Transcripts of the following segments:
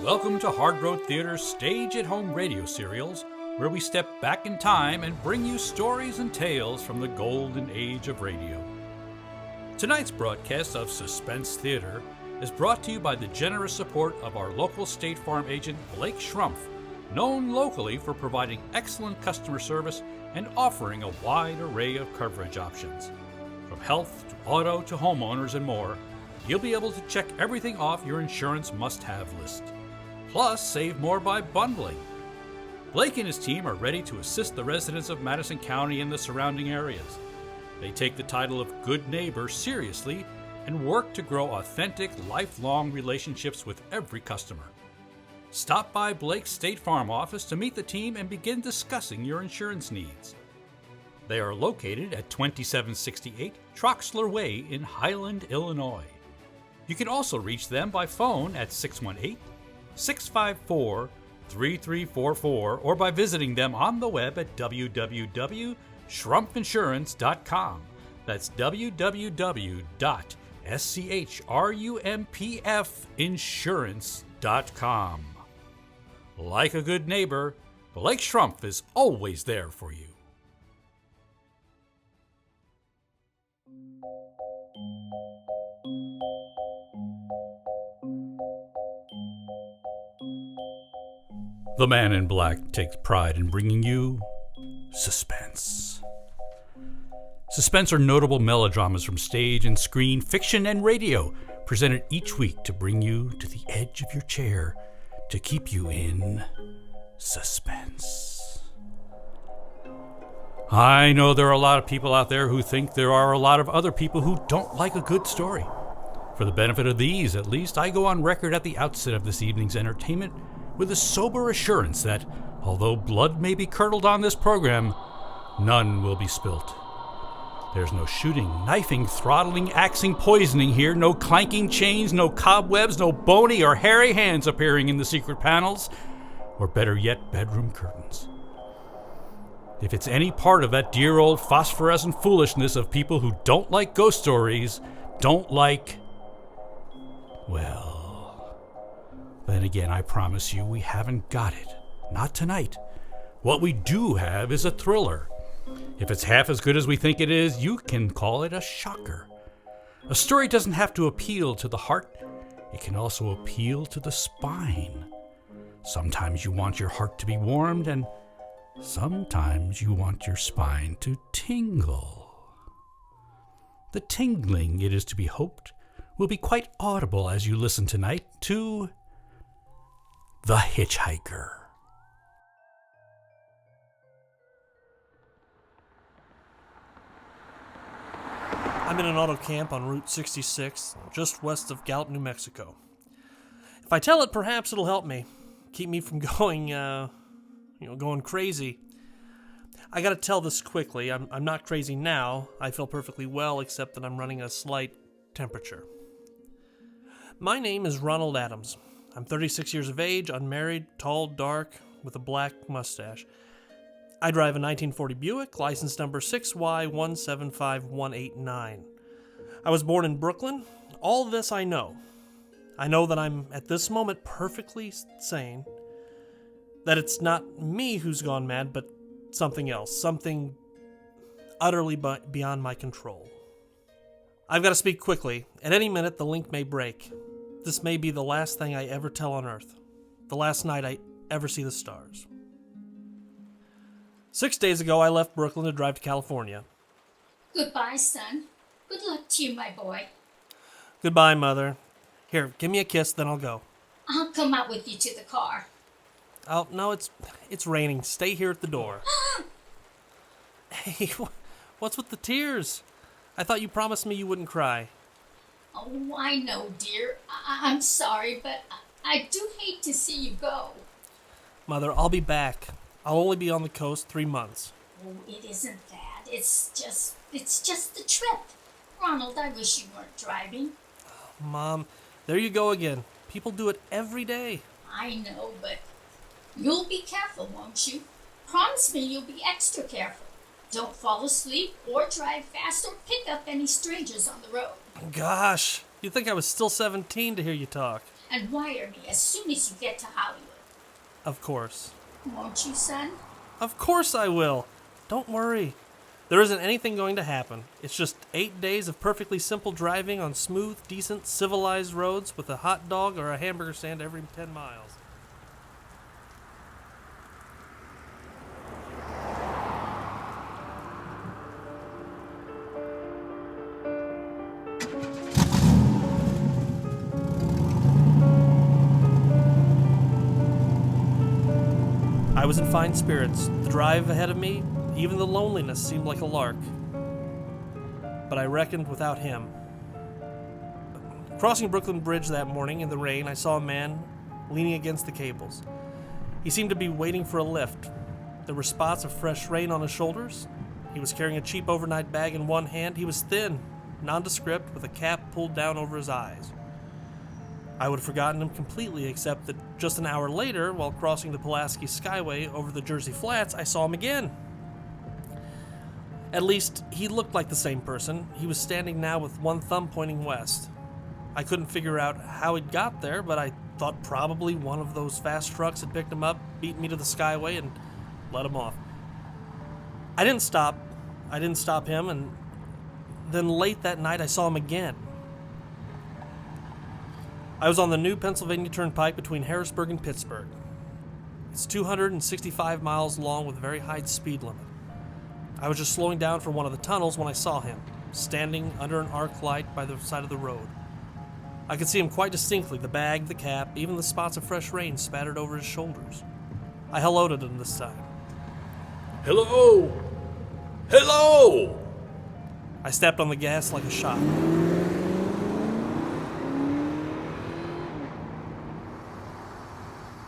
Welcome to Hard Road Theater's stage-at-home radio serials, where we step back in time and bring you stories and tales from the golden age of radio. Tonight's broadcast of Suspense Theater is brought to you by the generous support of our local State Farm agent, Blake Schrumpf, known locally for providing excellent customer service and offering a wide array of coverage options. From health to auto to homeowners and more, you'll be able to check everything off your insurance must-have list. Plus, save more by bundling. Blake and his team are ready to assist the residents of Madison County and the surrounding areas. They take the title of good neighbor seriously and work to grow authentic, lifelong relationships with every customer. Stop by Blake's State Farm office to meet the team and begin discussing your insurance needs. They are located at 2768 Troxler Way in Highland, Illinois. You can also reach them by phone at 618-654-3344 or by visiting them on the web at www.schrumpfinsurance.com. That's www.schrumpfinsurance.com. Like a good neighbor, Blake Schrumpf is always there for you. The Man in Black takes pride in bringing you Suspense. Suspense are notable melodramas from stage and screen, fiction and radio, presented each week to bring you to the edge of your chair, to keep you in suspense. I know there are a lot of people out there who think there are a lot of other people who don't like a good story. For the benefit of these, at least, I go on record at the outset of this evening's entertainment with a sober assurance that, although blood may be curdled on this program, none will be spilt. There's no shooting, knifing, throttling, axing, poisoning here, no clanking chains, no cobwebs, no bony or hairy hands appearing in the secret panels, or better yet, bedroom curtains. If it's any part of that dear old phosphorescent foolishness of people who don't like ghost stories, well, then again, I promise you we haven't got it. Not tonight. What we do have is a thriller. If it's half as good as we think it is, you can call it a shocker. A story doesn't have to appeal to the heart. It can also appeal to the spine. Sometimes you want your heart to be warmed, and sometimes you want your spine to tingle. The tingling, it is to be hoped, will be quite audible as you listen tonight to The Hitchhiker. I'm in an auto camp on Route 66, just west of Gallup, New Mexico. If I tell it, perhaps it'll help me. Keep me from going crazy. I gotta tell this quickly. I'm not crazy now. I feel perfectly well, except that I'm running a slight temperature. My name is Ronald Adams. I'm 36 years of age, unmarried, tall, dark, with a black mustache. I drive a 1940 Buick, license number 6Y175189. I was born in Brooklyn. All this I know. I know that I'm, at this moment, perfectly sane. That it's not me who's gone mad, but something else. Something utterly beyond my control. I've got to speak quickly. At any minute, the link may break. This may be the last thing I ever tell on Earth. The last night I ever see the stars. 6 days ago, I left Brooklyn to drive to California. Goodbye, son. Good luck to you, my boy. Goodbye, Mother. Here, give me a kiss, then I'll go. I'll come out with you to the car. Oh, no, it's raining. Stay here at the door. Hey, what's with the tears? I thought you promised me you wouldn't cry. Oh, I know, dear. I'm sorry, but I do hate to see you go. Mother, I'll be back. I'll only be on the coast 3 months. Oh, it isn't that. It's just the trip. Ronald, I wish you weren't driving. Mom, there you go again. People do it every day. I know, but you'll be careful, won't you? Promise me you'll be extra careful. Don't fall asleep or drive fast or pick up any strangers on the road. Gosh, you'd think I was still 17 to hear you talk. and wire me as soon as you get to Hollywood. Of course. Won't you, son? Of course I will. Don't worry. There isn't anything going to happen. It's just 8 days of perfectly simple driving on smooth, decent, civilized roads with a hot dog or a hamburger stand every 10 miles. I was in fine spirits. The drive ahead of me, even the loneliness, seemed like a lark. But I reckoned without him. Crossing Brooklyn Bridge that morning in the rain, I saw a man leaning against the cables. He seemed to be waiting for a lift. There were spots of fresh rain on his shoulders. He was carrying a cheap overnight bag in one hand. He was thin, nondescript, with a cap pulled down over his eyes. I would have forgotten him completely, except that just an hour later, while crossing the Pulaski Skyway over the Jersey Flats, I saw him again. At least, he looked like the same person. He was standing now with one thumb pointing west. I couldn't figure out how he'd got there, but I thought probably one of those fast trucks had picked him up, beat me to the Skyway, and let him off. I didn't stop him, and then late that night I saw him again. I was on the new Pennsylvania Turnpike between Harrisburg and Pittsburgh. It's 265 miles long with a very high speed limit. I was just slowing down for one of the tunnels when I saw him, standing under an arc light by the side of the road. I could see him quite distinctly, the bag, the cap, even the spots of fresh rain spattered over his shoulders. I helloed him this time. Hello! Hello! I stepped on the gas like a shot.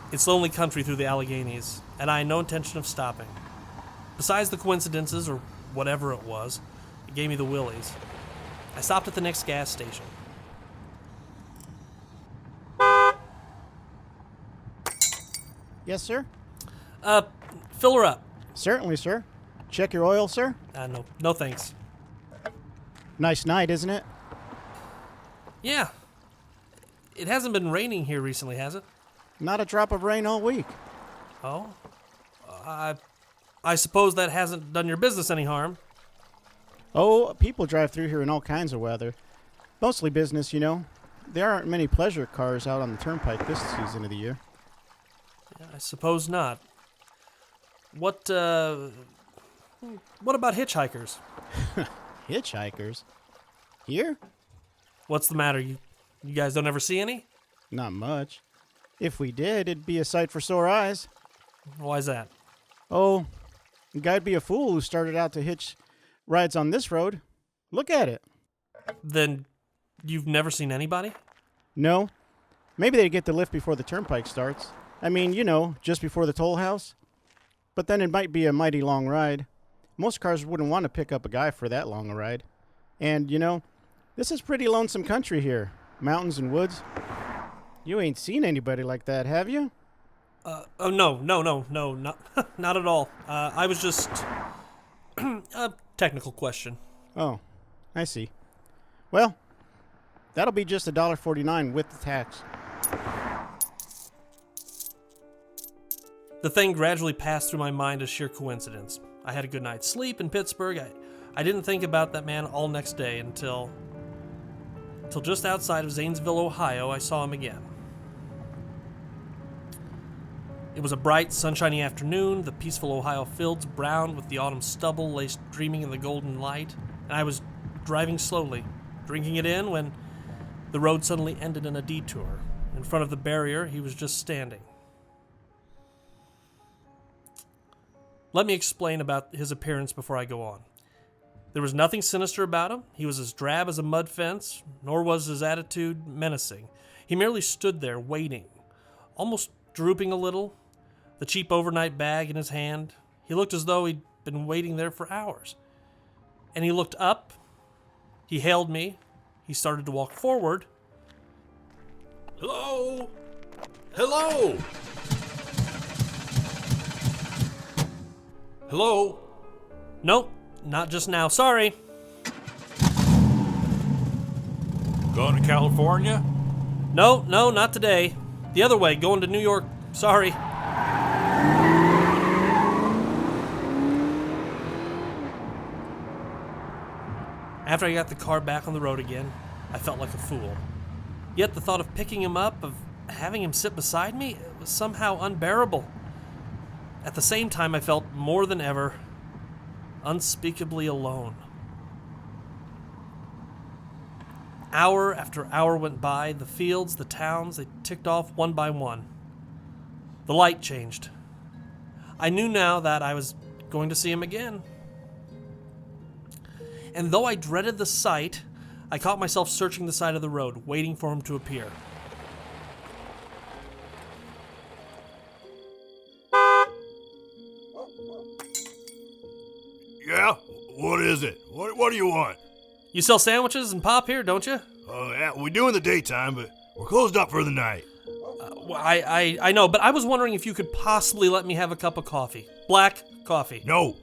It's lonely country through the Alleghenies, and I had no intention of stopping. Besides the coincidences, or whatever it was, it gave me the willies. I stopped at the next gas station. Yes, sir? Fill her up. Certainly, sir. Check your oil, sir? No thanks. Nice night, isn't it? Yeah. It hasn't been raining here recently, has it? Not a drop of rain all week. Oh? I suppose that hasn't done your business any harm. Oh, people drive through here in all kinds of weather. Mostly business, you know. There aren't many pleasure cars out on the turnpike this season of the year. Yeah, I suppose not. What about hitchhikers? Hitchhikers? Here? What's the matter? You guys don't ever see any? Not much. If we did, it'd be a sight for sore eyes. Why's that? Oh, a guy'd be a fool who started out to hitch rides on this road. Look at it. Then you've never seen anybody? No. Maybe they'd get the lift before the turnpike starts. I mean, you know, just before the toll house. But then it might be a mighty long ride. Most cars wouldn't want to pick up a guy for that long a ride. And, you know, this is pretty lonesome country here. Mountains and woods. You ain't seen anybody like that, have you? No, not at all. I was just a technical question. Oh, I see. Well, that'll be just $1.49 with the tax. The thing gradually passed through my mind as sheer coincidence. I had a good night's sleep in Pittsburgh. I didn't think about that man all next day until just outside of Zanesville, Ohio, I saw him again. It was a bright, sunshiny afternoon. The peaceful Ohio fields browned with the autumn stubble lay streaming in the golden light, and I was driving slowly, drinking it in, when the road suddenly ended in a detour. In front of the barrier, he was just standing. Let me explain about his appearance before I go on. There was nothing sinister about him. He was as drab as a mud fence, nor was his attitude menacing. He merely stood there, waiting, almost drooping a little, the cheap overnight bag in his hand. He looked as though he'd been waiting there for hours. And he looked up. He hailed me. He started to walk forward. Hello? Hello? Hello? Nope, not just now. Sorry. Going to California? No, not today. The other way, going to New York. Sorry. After I got the car back on the road again, I felt like a fool. Yet the thought of picking him up, of having him sit beside me, was somehow unbearable. At the same time, I felt more than ever unspeakably alone. Hour after hour went by, the fields, the towns, they ticked off one by one. The light changed. I knew now that I was going to see him again. And though I dreaded the sight, I caught myself searching the side of the road, waiting for him to appear. Yeah? What is it? What do you want? You sell sandwiches and pop here, don't you? Yeah, we do in the daytime, but we're closed up for the night. I know, but I was wondering if you could possibly let me have a cup of coffee. Black coffee. No,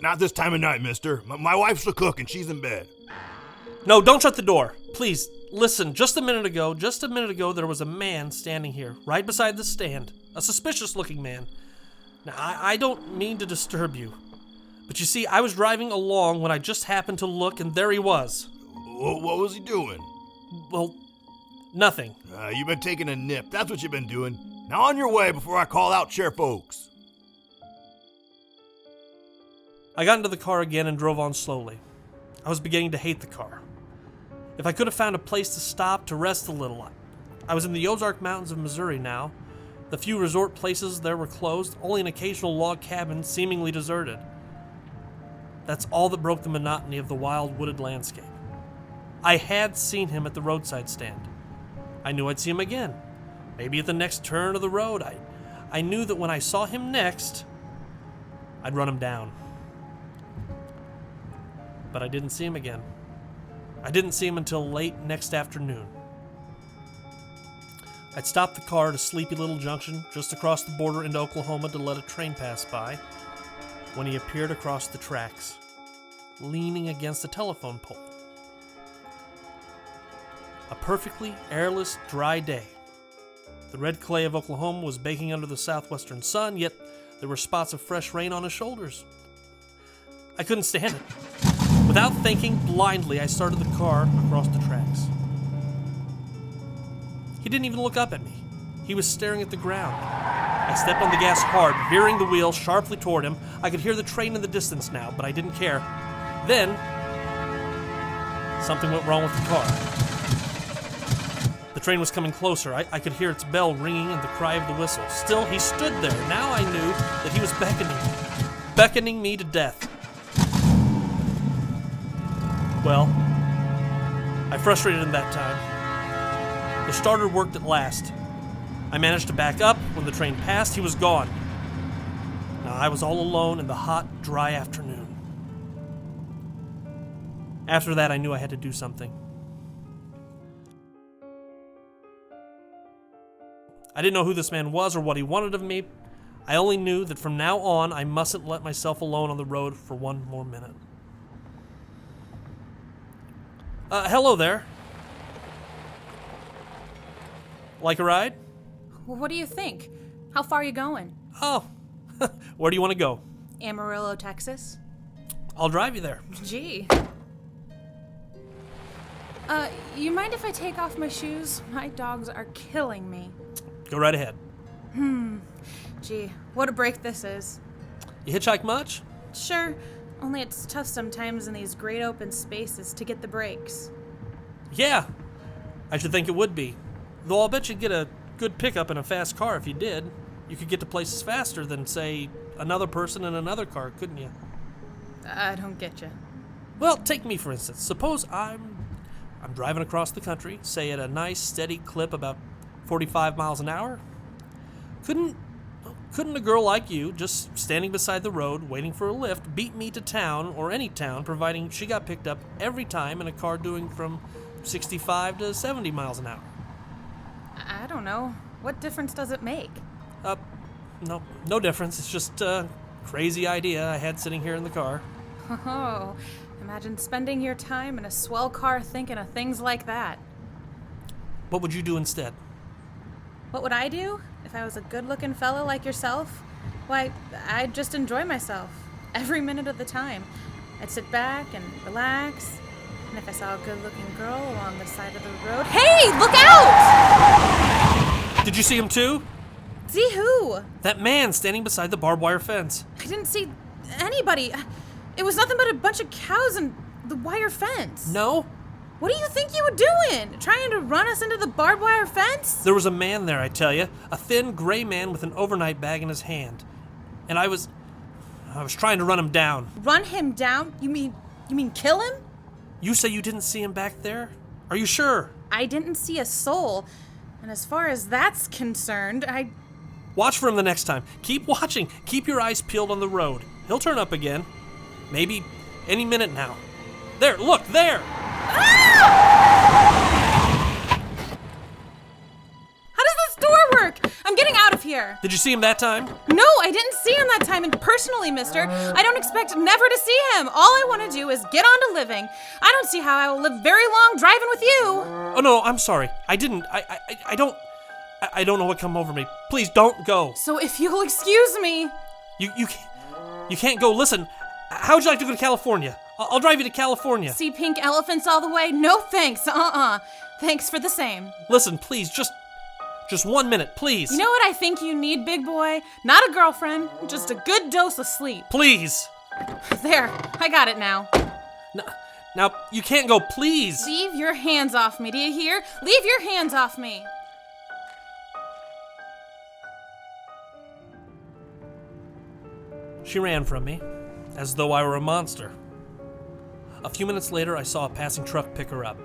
not this time of night, mister. My wife's the cook and she's in bed. No, don't shut the door. Please, listen, just a minute ago, there was a man standing here, right beside the stand. A suspicious-looking man. Now, I don't mean to disturb you, but you see, I was driving along when I just happened to look, and there he was. What was he doing? Well, nothing. You've been taking a nip. That's what you've been doing. Now on your way before I call out Sheriff Oaks. I got into the car again and drove on slowly. I was beginning to hate the car. If I could have found a place to stop, to rest a little. I was in the Ozark Mountains of Missouri now. The few resort places there were closed, only an occasional log cabin seemingly deserted. That's all that broke the monotony of the wild wooded landscape. I had seen him at the roadside stand. I knew I'd see him again. Maybe at the next turn of the road. I knew that when I saw him next, I'd run him down. But I didn't see him again. I didn't see him until late next afternoon. I'd stopped the car at a sleepy little junction just across the border into Oklahoma to let a train pass by when he appeared across the tracks, leaning against a telephone pole. A perfectly airless, dry day. The red clay of Oklahoma was baking under the southwestern sun, yet there were spots of fresh rain on his shoulders. I couldn't stand it. Without thinking, blindly, I started the car across the tracks. He didn't even look up at me. He was staring at the ground. I stepped on the gas hard, veering the wheel sharply toward him. I could hear the train in the distance now, but I didn't care. Then, something went wrong with the car. The train was coming closer. I could hear its bell ringing and the cry of the whistle. Still, he stood there. Now I knew that he was beckoning me to death. Well, I frustrated him that time. The starter worked at last. I managed to back up. When the train passed, he was gone. Now I was all alone in the hot, dry afternoon. After that, I knew I had to do something. I didn't know who this man was or what he wanted of me. I only knew that from now on, I mustn't let myself alone on the road for one more minute. Hello there. Like a ride? Well, what do you think? How far are you going? Oh, where do you want to go? Amarillo, Texas? I'll drive you there. Gee. You mind if I take off my shoes? My dogs are killing me. Go right ahead. Gee, what a break this is. You hitchhike much? Sure, only it's tough sometimes in these great open spaces to get the breaks. Yeah, I should think it would be. Though I'll bet you'd get a good pickup in a fast car if you did. You could get to places faster than, say, another person in another car, couldn't you? I don't get you. Well, take me for instance. Suppose I'm driving across the country, say at a nice steady clip about 45 miles an hour. Couldn't a girl like you, just standing beside the road waiting for a lift, beat me to town or any town, providing she got picked up every time in a car doing from 65 to 70 miles an hour? I don't know. What difference does it make? No difference. It's just a crazy idea I had sitting here in the car. Oh, imagine spending your time in a swell car thinking of things like that. What would you do instead? What would I do if I was a good-looking fellow like yourself? Why, I'd just enjoy myself every minute of the time. I'd sit back and relax, and if I saw a good-looking girl along the side of the road... Hey, look out! Did you see him too? See who? That man standing beside the barbed wire fence. I didn't see anybody. It was nothing but a bunch of cows and the wire fence. No? What do you think you were doing? Trying to run us into the barbed wire fence? There was a man there, I tell you. A thin, gray man with an overnight bag in his hand. And I was trying to run him down. Run him down? You mean kill him? You say you didn't see him back there? Are you sure? I didn't see a soul. And as far as that's concerned, Watch for him the next time. Keep watching. Keep your eyes peeled on the road. He'll turn up again. Maybe any minute now. There, look, there! How does this door work? I'm getting out of here. Did you see him that time? No, I didn't see him that time, and personally, mister, I don't expect never to see him. All I want to do is get on to living. I don't see how I will live very long driving with you. Oh, no, I'm sorry. I didn't. I don't know what come over me. Please, don't go. So if you'll excuse me... You can't go. Listen, how would you like to go to California? I'll drive you to California. See pink elephants all the way? No thanks, Thanks for the same. Listen, please, just 1 minute, please. You know what I think you need, big boy? Not a girlfriend, just a good dose of sleep. Please. There, I got it now. Now, you can't go, please. Leave your hands off me, do you hear? Leave your hands off me. She ran from me, as though I were a monster. A few minutes later, I saw a passing truck pick her up.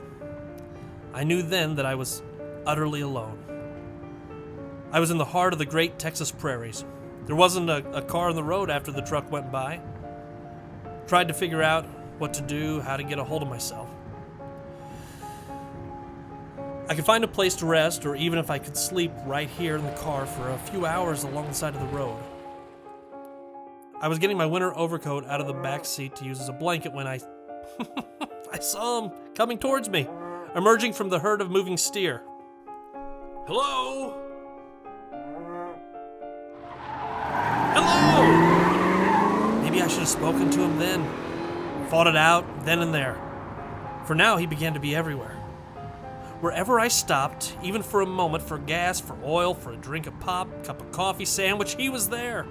I knew then that I was utterly alone. I was in the heart of the great Texas prairies. There wasn't a car on the road after the truck went by. Tried to figure out what to do, how to get a hold of myself. I could find a place to rest, or even if I could sleep right here in the car for a few hours along the side of the road. I was getting my winter overcoat out of the back seat to use as a blanket when I saw him coming towards me, emerging from the herd of moving steer. Hello? Hello? Maybe I should have spoken to him then. Fought it out, then and there. For now, he began to be everywhere. Wherever I stopped, even for a moment, for gas, for oil, for a drink of pop, cup of coffee, sandwich, he was there.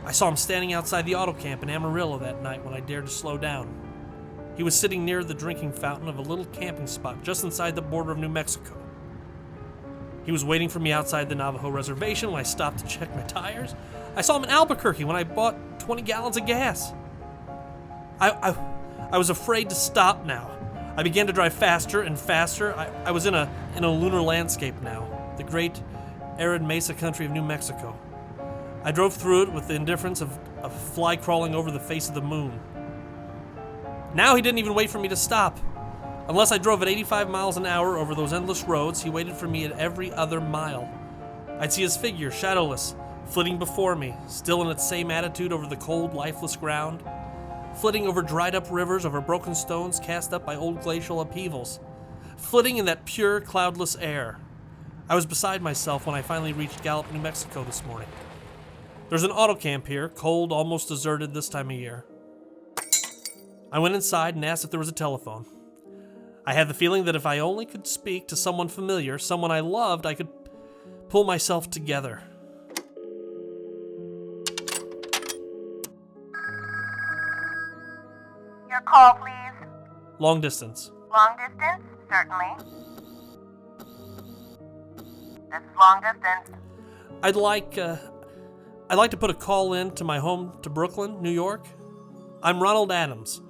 I saw him standing outside the auto camp in Amarillo that night when I dared to slow down. He was sitting near the drinking fountain of a little camping spot just inside the border of New Mexico. He was waiting for me outside the Navajo reservation when I stopped to check my tires. I saw him in Albuquerque when I bought 20 gallons of gas. I was afraid to stop now. I began to drive faster and faster. I was in a lunar landscape now, the great arid mesa country of New Mexico. I drove through it with the indifference of a fly crawling over the face of the moon. Now he didn't even wait for me to stop. Unless I drove at 85 miles an hour over those endless roads, he waited for me at every other mile. I'd see his figure, shadowless, flitting before me, still in its same attitude over the cold, lifeless ground, flitting over dried-up rivers, over broken stones cast up by old glacial upheavals, flitting in that pure, cloudless air. I was beside myself when I finally reached Gallup, New Mexico this morning. There's an auto camp here, cold, almost deserted this time of year. I went inside and asked if there was a telephone. I had the feeling that if I only could speak to someone familiar, someone I loved, I could pull myself together. Your call, please. Long distance. Long distance? Certainly. This is long distance. I'd like to put a call in to my home to Brooklyn, New York. I'm Ronald Adams.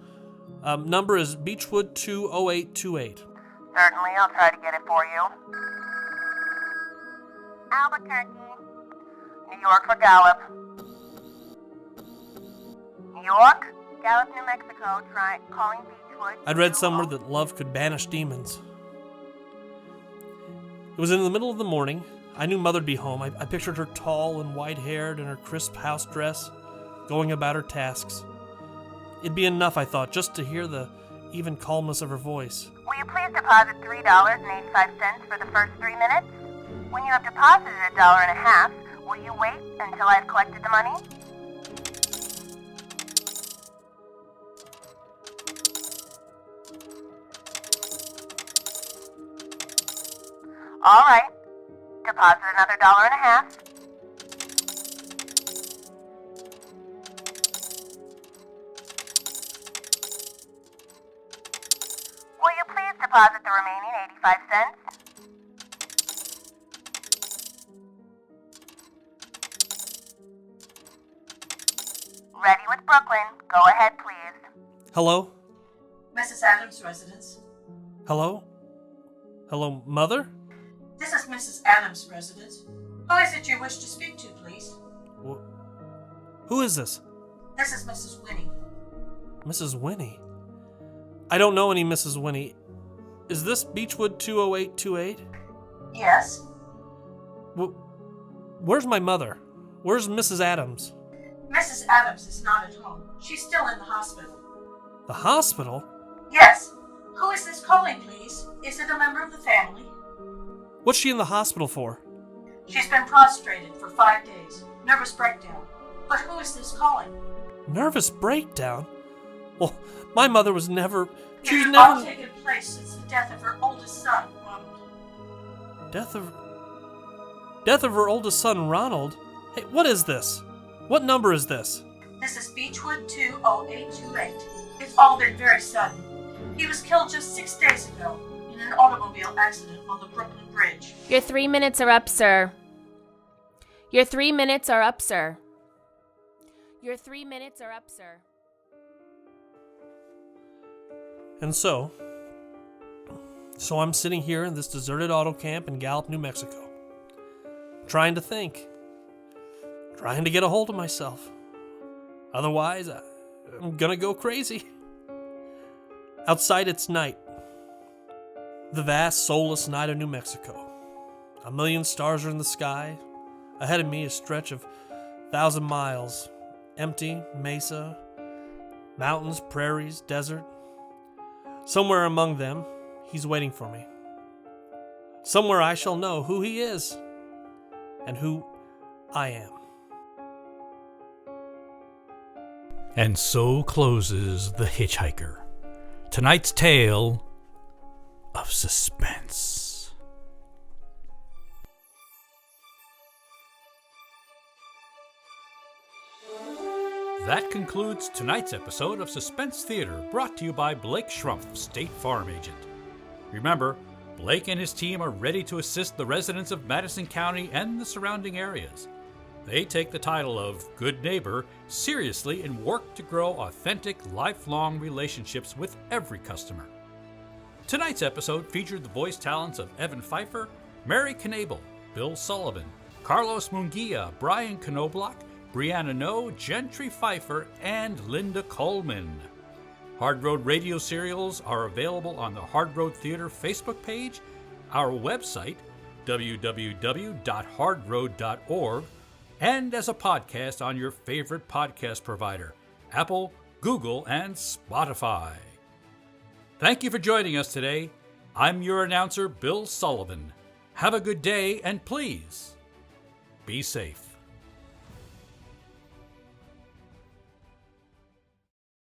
Number is Beechwood 20828. Certainly, I'll try to get it for you. Albuquerque. New York for Gallup. New York? Gallup, New Mexico. Try calling Beechwood. I'd read somewhere that love could banish demons. It was in the middle of the morning. I knew Mother'd be home. I pictured her tall and white-haired in her crisp house dress, going about her tasks. It'd be enough, I thought, just to hear the even calmness of her voice. We you please deposit $3.85 for the first 3 minutes? When you have deposited $1.50, will you wait until I've collected the money? All right. Deposit another $1.50. Will you please deposit the remaining 85 cents? Ready with Brooklyn. Go ahead, please. Hello? Mrs. Adams' residence. Hello? Hello, Mother? This is Mrs. Adams' residence. Who is it you wish to speak to, please? Who is this? This is Mrs. Winnie. Mrs. Winnie? I don't know any Mrs. Winnie. Is this Beechwood 20828? Yes. Where's my mother? Where's Mrs. Adams? Mrs. Adams is not at home. She's still in the hospital. The hospital? Yes. Who is this calling, please? Is it a member of the family? What's she in the hospital for? She's been prostrated for 5 days. Nervous breakdown. But who is this calling? Nervous breakdown? Well, my mother was never... She's It's all never... taken place since the death of her oldest son, Ronald. Death of her oldest son, Ronald? Hey, what is this? What number is this? This is Beechwood 20828. It's all been very sudden. He was killed just 6 days ago in an automobile accident on the Brooklyn Bridge. Your 3 minutes are up, sir. Your 3 minutes are up, sir. Your 3 minutes are up, sir. And so I'm sitting here in this deserted auto camp in Gallup, New Mexico, trying to think, trying to get a hold of myself. Otherwise, I'm gonna go crazy. Outside, it's night. The vast, soulless night of New Mexico. 1 million stars are in the sky. Ahead of me, a stretch of 1,000 miles. Empty, mesa, mountains, prairies, desert. Somewhere among them, he's waiting for me. Somewhere I shall know who he is and who I am. And so closes The Hitchhiker, tonight's tale of suspense. That concludes tonight's episode of Suspense Theater, brought to you by Blake Schrumpf, State Farm Agent. Remember, Blake and his team are ready to assist the residents of Madison County and the surrounding areas. They take the title of Good Neighbor seriously and work to grow authentic, lifelong relationships with every customer. Tonight's episode featured the voice talents of Evan Pfeiffer, Mary Knable, Bill Sullivan, Carlos Munguia, Brian Knobloch, Brianna No, Gentry Pfeiffer, and Linda Coleman. Hard Road radio serials are available on the Hard Road Theater Facebook page, our website, www.hardroad.org, and as a podcast on your favorite podcast provider, Apple, Google, and Spotify. Thank you for joining us today. I'm your announcer, Bill Sullivan. Have a good day, and please, be safe.